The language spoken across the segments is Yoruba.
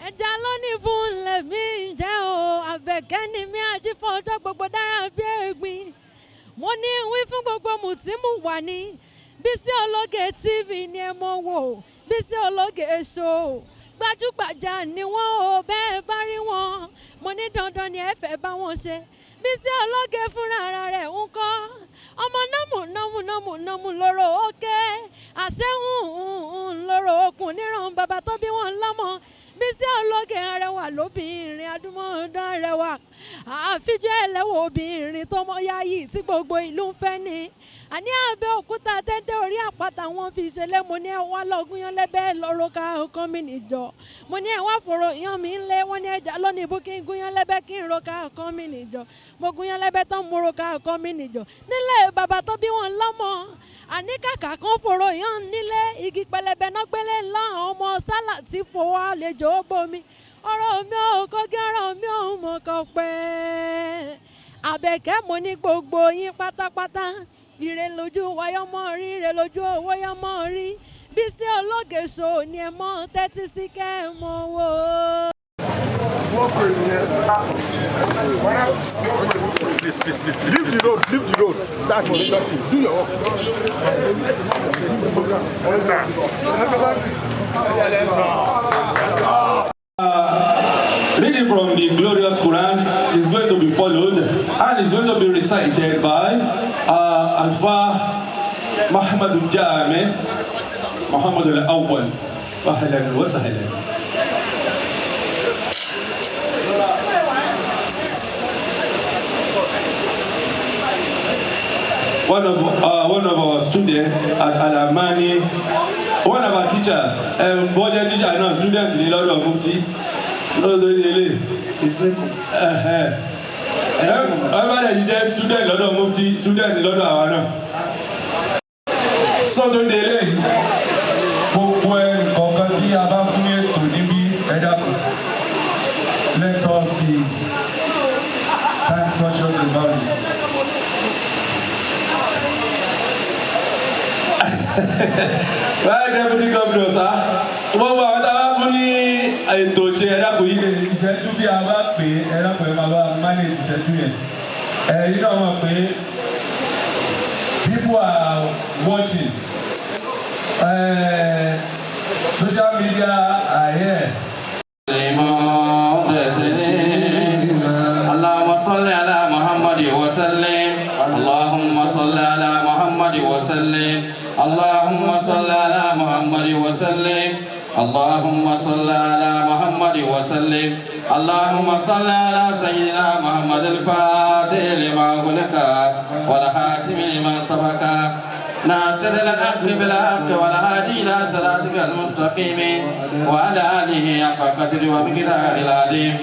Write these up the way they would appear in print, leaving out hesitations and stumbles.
ẹja lónìí fún lèmi jẹ́ o Àbẹ̀kẹ́ ni mi àjífọ́jọ́ gbogbo dára bí ẹ̀gbin mo ní wí fún gbogbo mùtímù wà ní Bísí Ológe TV ni ẹ mọ̀ wò Bísí Ológe show gbajúgbajà ni wọ́n o bẹ́ẹ̀ bá rí wọn mo ní dandan ni ẹ fẹ́ bá wọn ṣe Bísí Ológe fúnra ara rẹ̀ ń kọ́ ọmọ nọ́mù lóró òkè àṣẹ́hùn lóró okùn níran bàbá tó bí wọn lọ́mọ Bísí Ológe arẹwà lóbìnrin adúmọ̀ọ́dán arẹwà àfijọ́ ẹlẹ́wọ̀ obìnrin tó mọ́ yáyì tí gbogbo ìlú ń fẹ́ ni àní Abẹ́òkúta tẹ́tẹ́ orí àpáta wọn fi ṣẹlẹ̀ mo ní ẹ wá lọ́gùn yan lẹ́bẹ̀ẹ́ lọ́rọ́ ká ọkàn mi nìjọ mo ní ẹ wá fòrò yan mi ńlẹ̀ wọ́n ní ẹja lónìí bú kí n gún yan lẹ́bẹ̀ẹ́ kí n ro ká ọkàn mi nìjọ mo gún yan lẹ́bẹ̀ẹ́ tán mo ro ká ọkàn mi nìjọ nílẹ̀ bàbá tó bí wọn lọ́mọ àní kàkà kan fòrò yan nílé igi pẹlẹbẹ náà gbélé ńlá ọmọ sálà tí fowó àlejò ó bomi ọ̀rọ̀ mi ò kọ́gí ọ̀rọ̀ mi ò mọ̀ kọ́ pẹ́ Àbẹ̀kẹ́ mo ní gbogbo yín pátápátá ire lójú wáyọ́mọ́ rí ire lójú owó yọ́mọ́ rí Bísí Ológe show ni ẹ mọ́ tẹ́tí sí kẹ́ ẹ mọ́ wò. Please. Leave the road. That's what you do your work. Reading from the glorious Quran is going to be followed and is going to be recited by Alfa Muhammad Jami Muhammad Al-Awwal. Ahlan wa sahlan. One of our students at Al-Amani, one of our teachers, budget teacher and student in Lord of Mufti. Everybody is student Lord of Mufti, student in Lord of Awana. So don't delay. Let us be time conscious about it. Right, Deputy Governor, sir. Wọ́n wá ọ̀dà wá fún ní ètò ìṣe ẹ̀dàkùn yìí. Ìṣẹ́jú bí a bá pè é, ẹ̀dàkùn ẹ̀ máa bá manage ìṣẹ́jú yẹn. Ẹ̀yin náà mọ̀ pé people are watching. Social media are here. Allahumma salli ala Muhammad wa sallim. Allahumma salli ala Muhammad wa sallim. Allahumma salli ala Muhammad wa sallim. Allahumma salli ala Muhammad wa sallim. Allahumma salli ala Sayyidina Muhammad al-Fatih lima ghulika wal khatim lima sabaka ناصر الحق بالحق والهادي إلى صراطك المستقيم وعلى آله حق قدره ومقداره العظيم.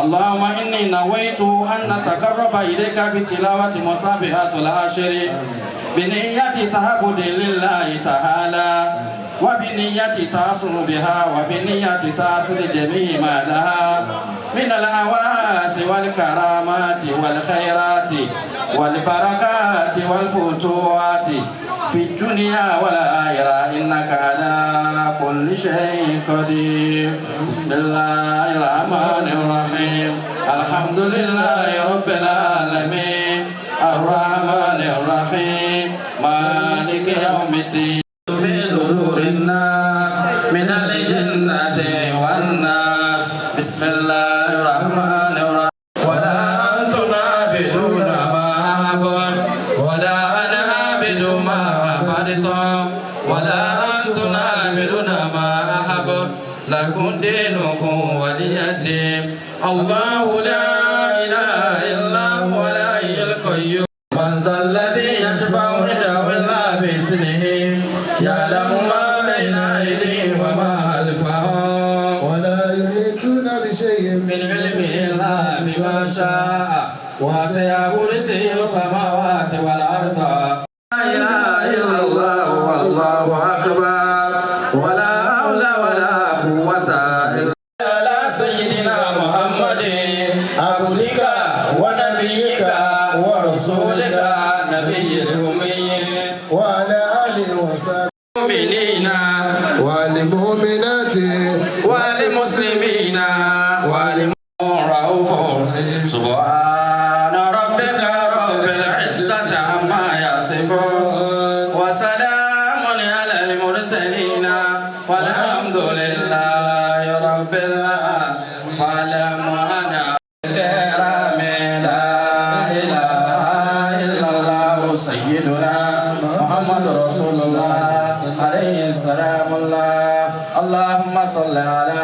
اللهم إني نويت أن نتقرب إليك بتلاوة مسابحات العشر بنية تعبد لله تعالى وبنية تأصل بها وبنية تأصل جميع ما لها من الحواس والكرامات والخيرات والبركات والفتوحات في الدنيا والآخرة إنك على كل شيء قدير. بسم الله الرحمن الرحيم. الحمد لله رب العالمين الرحمن الرحيم مالك يوم الدين. في صدور الناس من الجنة والناس. بسم الله الرحمن الرحيم. ولا أنتم عابدون ما أعبد ولا أنا عابد ما عبدتم ولا أنتم عابدون ما أعبد لكم دينكم ولي دين. الله لا إله إلا هو الحي القيوم. من ذا الذي يشفع عنده إلا بإذنه يعلم ما بين أيديهم وما خلفهم ولا يحيطون بشيء من علمه إلا بما شاء وسع كرسيه السماوات والأرض. لا إله إلا الله والله أكبر ولا حول ولا قوة إلا على سيدنا محمد عبدك ونبيك ورسولك نبي الأمي وعلى آله وصحبه المؤمنين والمؤمنات والمسلمين رب العالمين فاعلم أنا الكرام لا إله إلا الله سيدنا محمد رسول الله عليه السلام الله اللهم صل على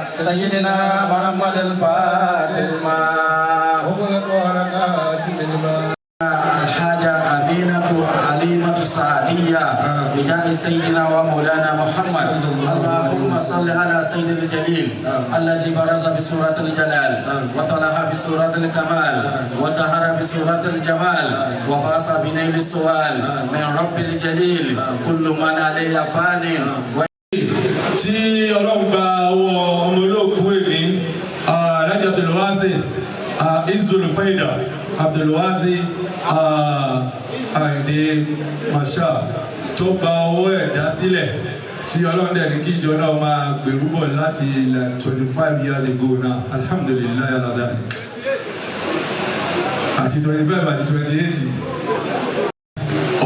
سيدنا محمد الفاتح الحاجة أمينة عليمة السعدية بجاه سيدنا ومولانا محمد اللهم صل على سيد الجليل الذي برز بسورة الجلال وطلع بسورة الكمال وزهر بسورة الجمال وفاص بنيل السؤال من رب الجليل كل من عليه فان tí ọlọ́run gba owó ọmọ olóògùn èmi Alhaji Abdulwasi Izul Faida Abdulwasi Ayinde Marshal tó gba owó ẹ̀dá sílẹ̀ tí ọlọ́run dẹ̀ ní kí ìjọ náà máa gbèrú bọ̀ láti 25 years ago náà alhamdulilayi alada àti 25 àti 28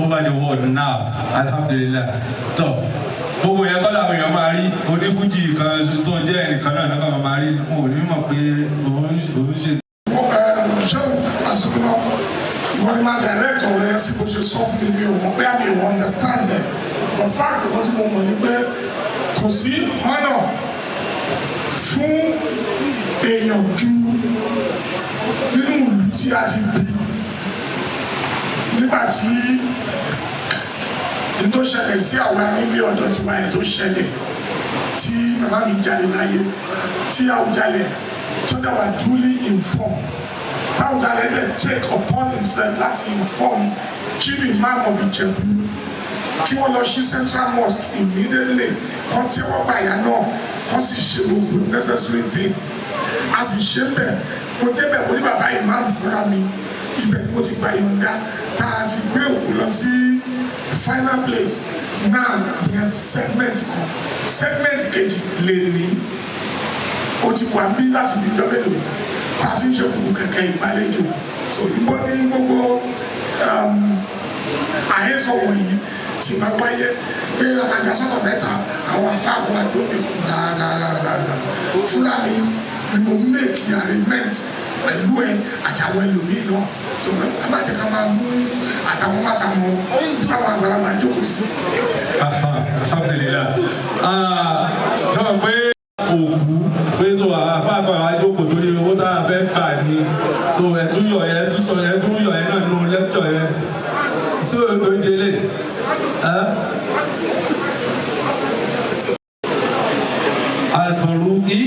over the world now alhamdulilayi tó. Gbogbo yẹn kọ́ làwọn èèyàn máa rí onífújì kan tó jẹ́ ẹnìkan náà lọ́kàn máa rí wọn ò ní mọ̀ pé òun ṣe. Ṣé àsìkò náà ìwọ ni máa direct ọ̀rọ̀ yẹn sí bó ṣe sọ fún mi ò mọ̀ pé àmì ìwọ understand ẹ̀. In fact ọ̀rọ̀ tí mo mọ̀ ni pé kò sí honour fún èèyàn ju nínú ìlú tí a ti bí nígbà tí ní tó ṣẹlẹ̀ sí àwa nílé ọ̀dọ́ tiwa yẹn tó ṣẹlẹ̀ tí màmá mi jáde láyé tí Àwùjalẹ̀ tó dẹ̀ wà duly informed Àwùjalẹ̀ dẹ̀ take upon himself láti inform chief imam of Ìjẹ̀bú kí wọ́n lọ sí central mosque immediately kọ́ tẹ́wọ́ báyà náà kọ́ sì ṣe gbogbo necessary thing a sì ṣe ń bẹ̀ mo débẹ̀ mo ní bàbá imam fúnra mi ibẹ̀ ni mo ti gba yọ̀ǹda tá a ti gbé òkú lọ sí final place now ìyẹn segment kejì lè ní o ti wà bí láti bí lọ́mẹ́lò tá a ti ń ṣe kúkú kẹ̀kẹ́ ìgbàlejò so ìbò ní gbogbo àhesọ wọ̀nyí tí máa wáyé pé àmàjà sọ́nà mẹ́ta àwọn afáàkùn àdóbi dáadáa fúlàní ni mo make arrangement pẹ̀lú ẹ àtàwọn ẹlòmíì náà so abájẹ ká máa mú àtàwọn mátàmọ́ táwọn àgbàlagbà jókòó sí. Alhamdulillah sọ pé òkú pé so àfáàgbà àjókòó torí owó tá a fẹ́ gbà ní so ẹ̀túnyọ̀ yẹn ẹ̀túnyọ̀ yẹn náà nínú lẹ́kítọ̀ yẹn tí o tó ń délé. Al-Faruqi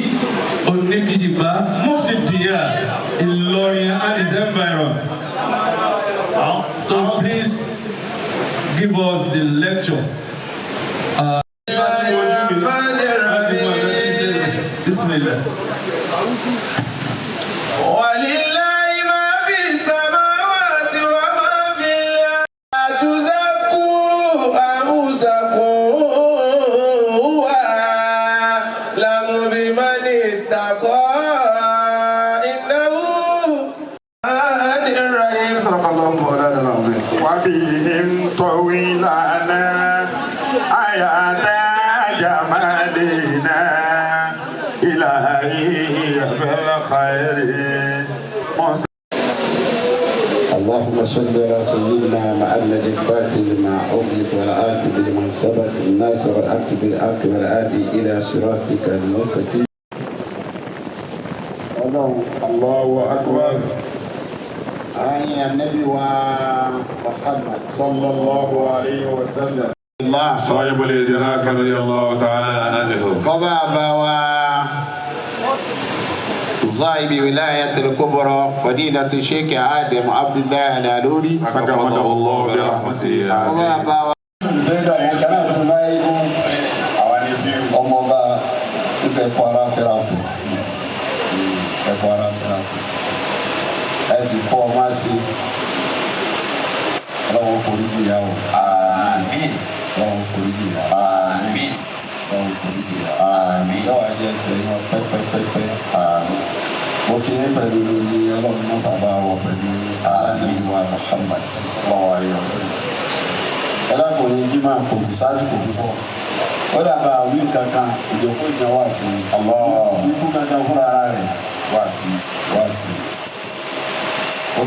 Oníkìjìbá Mufti Diyar Ìlọrin and his environ. So please give us the lecture. Bismillah. وبهم طويلنا آيات جمالنا إلهي بالخير. اللهم صل على سيدنا محمد الفاتح لما أغلق والآتي لمن سبق الناصر الحق بالحق والهادي إلى صراطك المستقيم. الله أكبر. أي النبي ومحمد صلى الله عليه وسلم. الله صاحب الإدراك رضي الله تعالى عنه. بابا صاحب ولاية الكبرى فضيلة الشيخ آدم عبد الله العلوري أكرمه الله برحمته. بابا ọmọọba ibẹ̀ kọ́ ara fẹ́ra kù ẹ̀kọ́ ara fẹ́ra kù ẹ̀sìn kọ́ ọmọ àṣẹ ọlọ́wọ́ forí jìyà o. Àmín. ọlọ́wọ́ forí jìyà. Àmín. ọlọ́wọ́ forí jìyà. Àmín. yọ̀wọ̀ ajé ẹsẹ̀ yọ pẹ́pẹ́pẹ́pẹ́. Àmín. mo kì í pẹ̀lú ní ọlọ́run náà tàbá wọ pẹ̀lú àdéhùwà Muhammad ọlọ́wọ́ ayé ọ̀sẹ̀. ẹ lákòóyè jimá kò sì sásìkò púpọ̀ ó dàbà wí kankan ìjókòó ìyàwó àti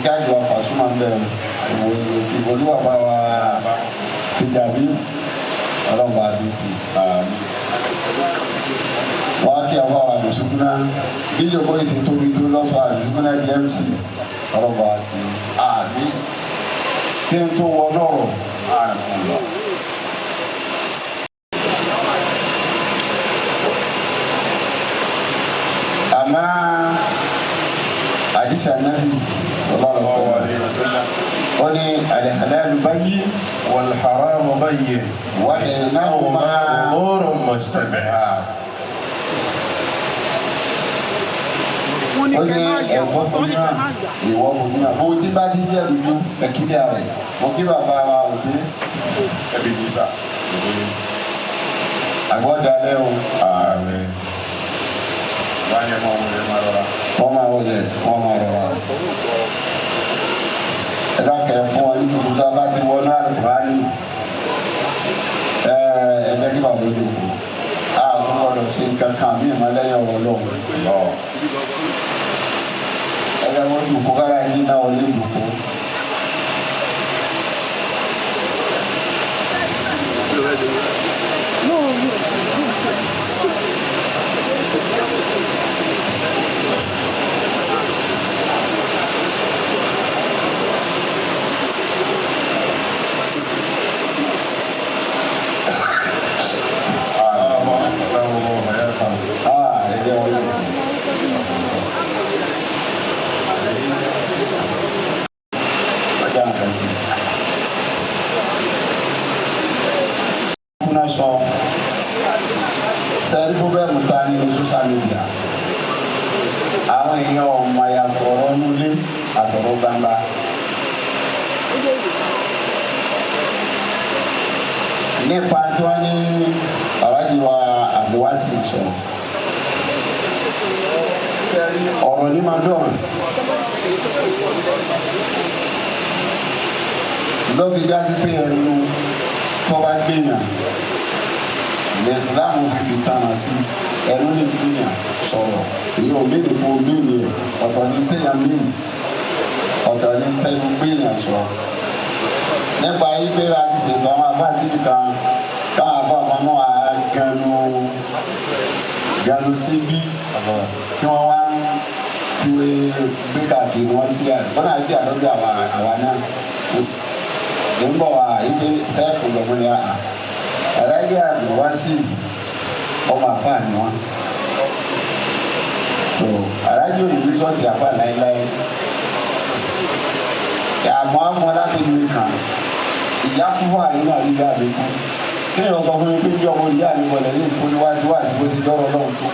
kí àjọ Pasuma ń bẹ̀rẹ̀ ìwòlú bàbá wa Fìjàbí ọlọ́mọba àdúntì wọ́n á kí àwọn àwọn àdùsùnkúná bí ìjọba yìí ti tóbi tó lọ́sọ̀ àdùsùnkúná DMC ọlọ́mọba àdúntì kí n tó wọ lọ́rọ̀ àdùsùnkúná. àmọ́ àdìsí ànábì sallallahu alaihi wasallam ó ní al-halalu bayyin والحرام بين wa baynahuma أمور مشتبهات. ó ní ẹ̀tọ́ fún náà ìwọ fún náà bó tí bá ti jẹ́ dúdú ẹ̀kíjà rẹ̀ mo kí bàbá wa òbí ẹbí nísà. àgbọ̀dálẹ́ o ààrẹ wáyé máa wọlé máa rọra. wọ́n máa wọlé wọ́n máa rọra. ẹ dákẹ́ fún ọ nínú ìdúró bá ti wọnú àlùkùránì ẹgbẹ́ kí bàbá ojú kù á gbọ́dọ̀ ṣe nǹkan kan mí ìmọ̀ lẹ́yìn ọ̀rọ̀ lọ́wọ́ ẹgbẹ́ wọn dùn kó kára yín náà wọlé dùn kó. sọ sẹ́ẹ̀rí pọ́blẹ́mù ta ní social media àwọn èèyàn ọmọ yàtọ̀ ọ̀rọ̀ nílé àtọ̀rọ̀ gbangba. nípa tí wọ́n ní aláàjì wa Abdulwasi sọ ọ̀rọ̀ ní máa dọ̀rùn lọ́fi jásí pé ẹnu tó bá gbìyàn ní Islam fífi tánà sí ẹnu ní gbìyàn sọ̀rọ̀ èyí ò mìíràn kó mìíràn ọ̀tọ̀ ní tẹ̀yàn mìíràn ọ̀tọ̀ ní tẹ̀yàn gbìyàn sọ̀rọ̀ nípa ibẹ̀ láti ṣètò àwọn abáàtìbì kan káwọn afọ́fọ́ náà ganu síbí tí wọ́n wá ń kíwé gbé káàkiri wọn sí àtìkọ́ náà sí àdọ́gbé àwa náà ń bọ̀ wá ibi sẹ́ẹ̀kù lọ́mọdé àá aláìjẹ́ Abdulwasi ọmọ àfáà ni wọn tó aláìjẹ́ òní sọ́ọ̀tì àfáà láéláé àmọ́ afọ alápẹ̀lú kan ìyá kúfọ́ àyín náà rí ìyá mi kú kéèyàn sọ fún mi pé bí ọmọ ìyá mi wọlé ní ìkólé wáṣíwáṣí bó ti dọ́rọ̀ lọ́hùn tó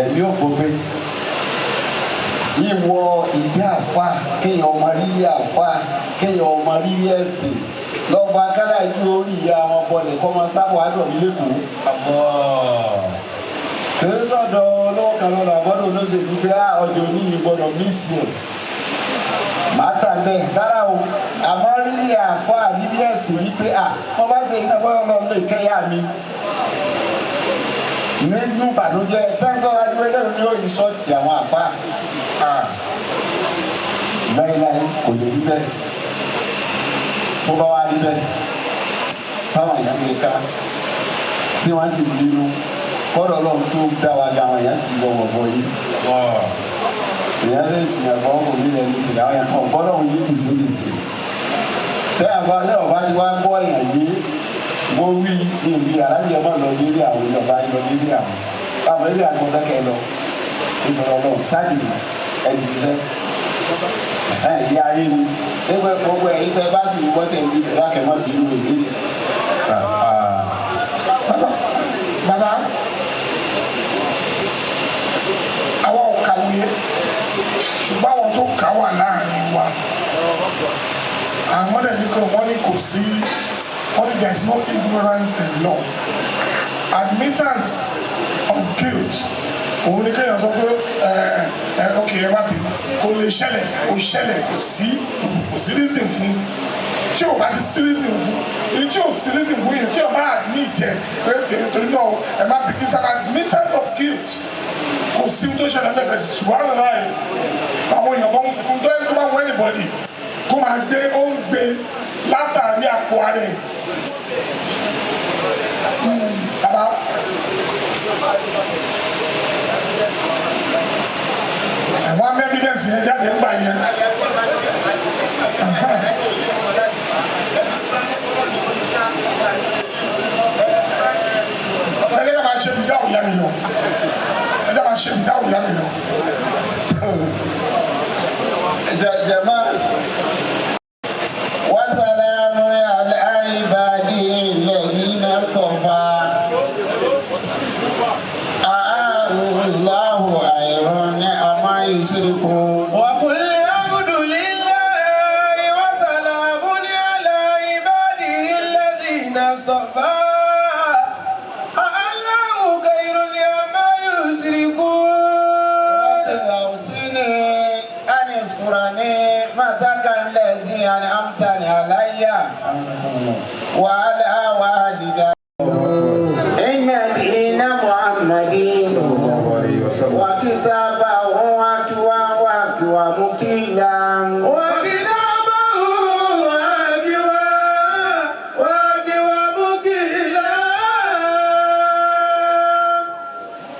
ẹ̀mí òkú pé ìwọ ìdí àfa kéèyàn ọmọ rírì àfa kéèyàn ọmọ rírì ẹ̀sìn lọ́ba kálá ìlú orí ìyá wọn bọ̀lẹ̀ kọ́ máa sábà àdọ̀ mi lẹ́kọ̀ọ́. kìí sọ̀dọ̀ lọ́wọ́ kan lọ́la gbọ́dọ̀ olóṣèlú pé ọjọ́ oníyì gbọ́dọ̀ mísì ẹ̀ màá tà bẹ́ẹ̀ dára o àmọ́ rírì àfa rírì ẹ̀sìn yìí pé wọ́n bá ṣe iná bọ́yọ̀ lọ lè kẹ́yà mi nínú ìbànújẹ́ sẹ́ńtọ́ adúlẹ́lẹ́rú ni ó yí sọ́ọ̀tì àwọn àpá láíláí kò lè rí bẹ́ẹ̀ tó bá wá rí bẹ́ẹ̀ táwọn èèyàn lè ká tí wọ́n sì bínú kọ́dọ̀ ọlọ́run tó dá wa ga àwọn èèyàn sì gbọ́wọ́ bọ́ yìí èèyàn lè sìn ẹ̀fọ́ kò ní lẹ́nu tì láwọn èèyàn kan bọ́lọ́run yìí kìsìkìsì tẹ́yà bá lẹ́wọ̀n bá ti wá gbọ́ èèyàn yìí wọ́n wí ìbí alájẹ máa lọ lórí àwọn ìjọba lọ lórí àwọn ilé àgbọ̀dọ́kẹ́ lọ nítorí ọlọ́run sáàdì ẹni iṣẹ́ ìyá ayé ni ẹgbẹ́ gbogbo ẹ̀yìn tẹ́ bá sì ń gbọ́ tẹ̀ ní ìdákẹ́ mọ́ bínú èmi. bàbá àwọn ò kàwé ṣùgbọ́n àwọn tó kà wà láàrin wa àwọn ọ̀dẹ̀ ní kan wọ́n ní kò sí. Only there is no ignorance in law. Admittance of guilt. Òun ni kéèyàn sọ pé ok ẹ má bínú kò lè ṣẹlẹ̀ kò ṣẹlẹ̀ kò sí reason fún tí o bá ti sí reason fún èyí tí o sí reason fún yìí tí o bá admit ẹ torí náà ẹ má bínú it's an admittance of guilt. Kò sí tó ṣẹlẹ̀ lẹ́gbẹ̀ẹ́ ṣùgbọ́n àwọn ọ̀nà ẹ̀ àwọn èèyàn kan tó bá máa gbé ó ń gbé látàrí àpò ara ẹ̀. Bàbá ẹ̀wọ̀n evidence yẹn jáde ń gbà yẹn. Ẹgbẹ́ náà máa ṣe fìdáwò yá mi lọ. Ẹgbẹ́ máa ṣe fìdáwò yá mi lọ. Jama wa salamun ala ibadi alladhina istafa Allahu khayrun amma yushrikun wa qul alhamdulillahi wa salamun ala ibadi alladhina istafa Allahu khayrun amma yushrikun Furani mataka allazi an'amtani alayya wa ala walida inna dina Muhammadin wa kitabahu wa mukila wa